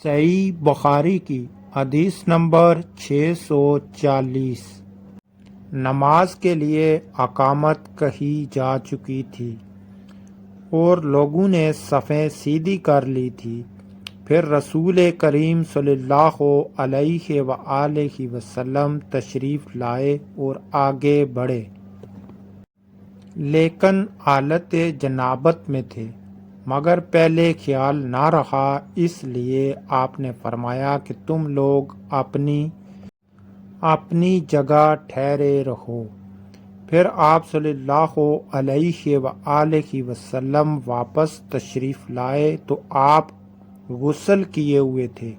صحیح بخاری کی حدیث نمبر 640۔ نماز کے لیے اقامت کہی جا چکی تھی اور لوگوں نے صفیں سیدھی کر لی تھی۔ پھر رسول کریم صلی اللہ علیہ وآلہ وسلم تشریف لائے اور آگے بڑھے، لیکن حالت جنابت میں تھے، مگر پہلے خیال نہ رہا، اس لیے آپ نے فرمایا کہ تم لوگ اپنی جگہ ٹھہرے رہو۔ پھر آپ صلی اللہ علیہ وآلہ وسلم واپس تشریف لائے تو آپ غسل کیے ہوئے تھے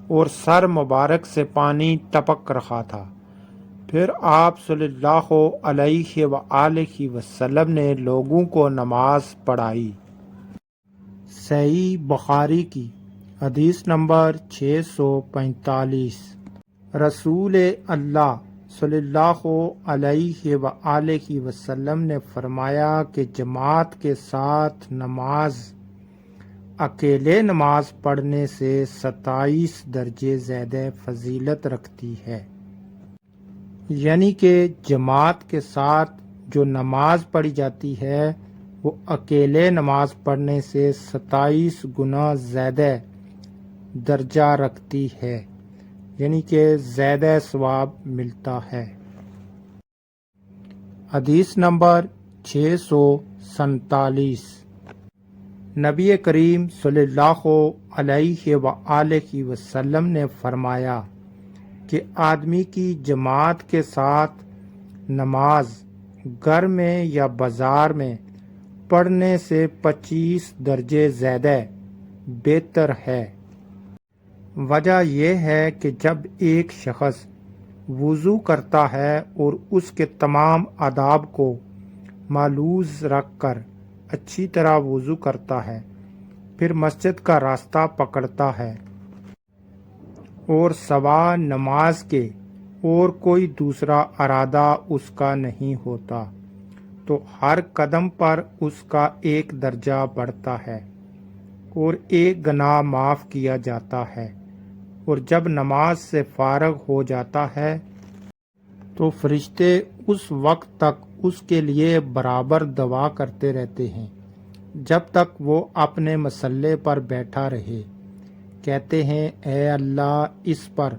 اور سر مبارک سے پانی ٹپک رہا تھا۔ پھر آپ صلی اللہ علیہ وآلہ وسلم نے لوگوں کو نماز پڑھائی۔ صحیح بخاری کی حدیث نمبر 645۔ رسول اللہ صلی اللہ علیہ وآلہ وسلم نے فرمایا کہ جماعت کے ساتھ نماز اکیلے نماز پڑھنے سے 27 درجے زیادہ فضیلت رکھتی ہے، یعنی کہ جماعت کے ساتھ جو نماز پڑھی جاتی ہے وہ اکیلے نماز پڑھنے سے 27 گنا زیادہ درجہ رکھتی ہے، یعنی کہ زیادہ ثواب ملتا ہے۔ حدیث نمبر 647۔ نبی کریم صلی اللہ علیہ وآلہ وسلم نے فرمایا کہ آدمی کی جماعت کے ساتھ نماز گھر میں یا بازار میں پڑھنے سے 25 درجے زیادہ بہتر ہے۔ وجہ یہ ہے کہ جب ایک شخص وضو کرتا ہے اور اس کے تمام آداب کو ملحوظ رکھ کر اچھی طرح وضو کرتا ہے، پھر مسجد کا راستہ پکڑتا ہے اور سوا نماز کے اور کوئی دوسرا ارادہ اس کا نہیں ہوتا، تو ہر قدم پر اس کا ایک درجہ بڑھتا ہے اور ایک گناہ معاف کیا جاتا ہے، اور جب نماز سے فارغ ہو جاتا ہے تو فرشتے اس وقت تک اس کے لیے برابر دعا کرتے رہتے ہیں جب تک وہ اپنے مصلے پر بیٹھا رہے، کہتے ہیں اے اللہ اس پر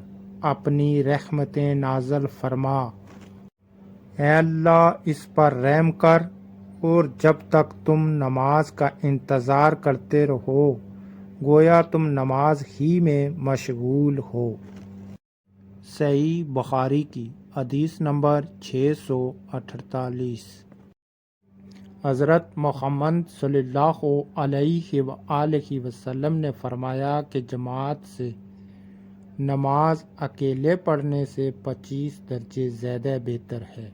اپنی رحمتیں نازل فرما، اے اللہ اس پر رحم کر، اور جب تک تم نماز کا انتظار کرتے رہو گویا تم نماز ہی میں مشغول ہو۔ صحیح بخاری کی حدیث نمبر 648۔ حضرت محمد صلی اللہ علیہ وآلہ وسلم نے فرمایا کہ جماعت سے نماز اکیلے پڑھنے سے 25 درجے زیادہ بہتر ہے،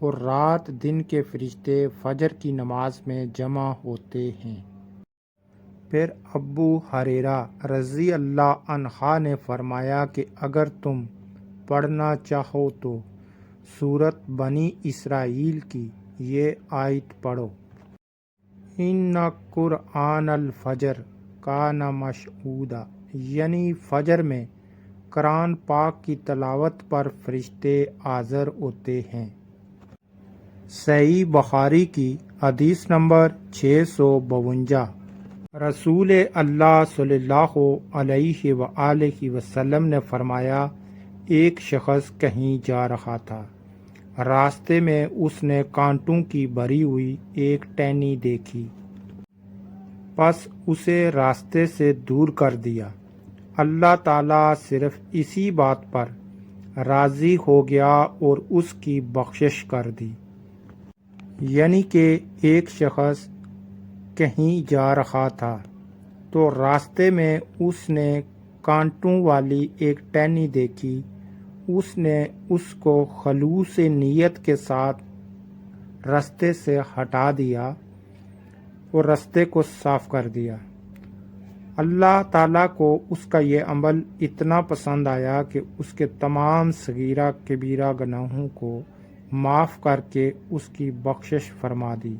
اور رات دن کے فرشتے فجر کی نماز میں جمع ہوتے ہیں۔ پھر ابو ہریرہ رضی اللہ عنہ نے فرمایا کہ اگر تم پڑھنا چاہو تو سورۃ بنی اسرائیل کی یہ آیت پڑھو، ان قرآن الفجر کان مشہودا، یعنی فجر میں قرآن پاک کی تلاوت پر فرشتے حاضر ہوتے ہیں۔ صحیح بخاری کی حدیث نمبر 652۔ رسول اللہ صلی اللہ علیہ وآلہ وسلم نے فرمایا ایک شخص کہیں جا رہا تھا، راستے میں اس نے کانٹوں کی بھری ہوئی ایک ٹہنی دیکھی، پس اسے راستے سے دور کر دیا۔ اللہ تعالیٰ صرف اسی بات پر راضی ہو گیا اور اس کی بخشش کر دی، یعنی کہ ایک شخص کہیں جا رہا تھا تو راستے میں اس نے کانٹوں والی ایک ٹہنی دیکھی، اس نے اس کو خلوص نیت کے ساتھ راستے سے ہٹا دیا اور راستے کو صاف کر دیا۔ اللہ تعالیٰ کو اس کا یہ عمل اتنا پسند آیا کہ اس کے تمام صغیرہ کبیرہ گناہوں کو معاف کر کے اس کی بخشش فرما دی۔